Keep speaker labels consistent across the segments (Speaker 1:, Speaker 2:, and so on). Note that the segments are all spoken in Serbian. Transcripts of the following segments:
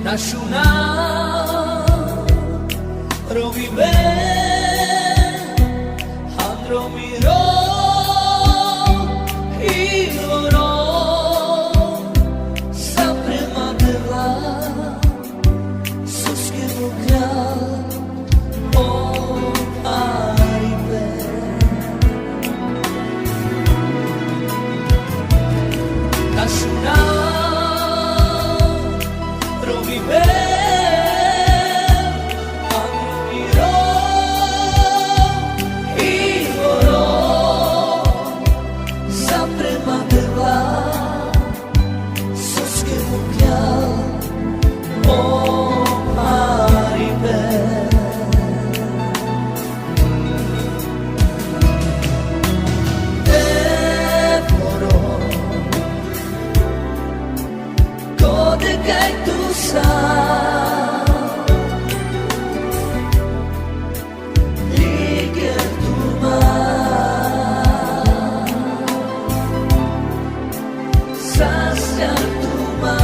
Speaker 1: Nashuna rovive handromiro hiloro saprema dela suske mukla o aribe Nashuna rovive Kay tu sa liger tu ma sasya tu ma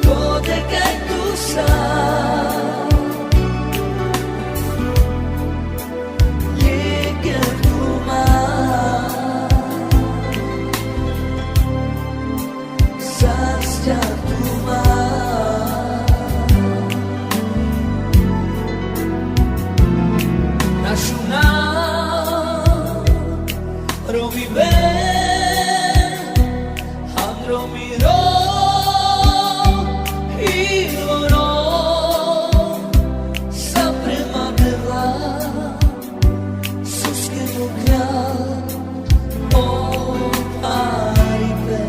Speaker 1: Kode kay tu sa Nashuna rovive handromiro hiloro saprema dela suske mukla o aribe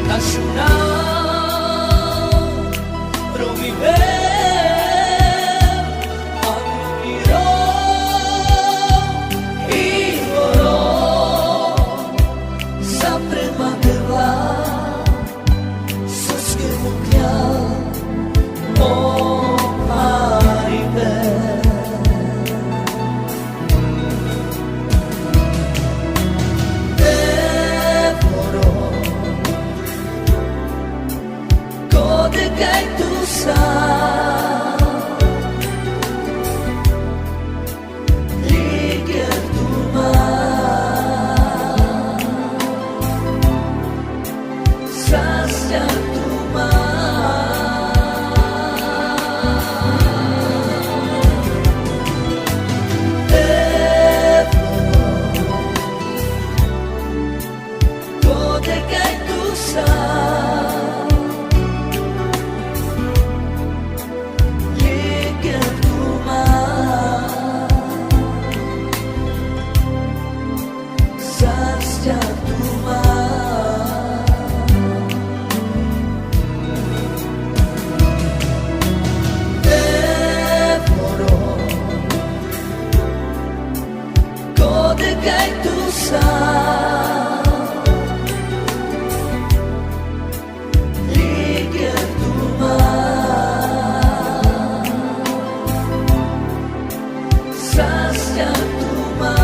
Speaker 1: Nashuna rovive handromiro hiloro saprema dela suske mukla o aribe Kode kay tu sa liger tu ma sasya tu ma Kode kay tu sa Kay tu sa liger tu ma sasya tu ma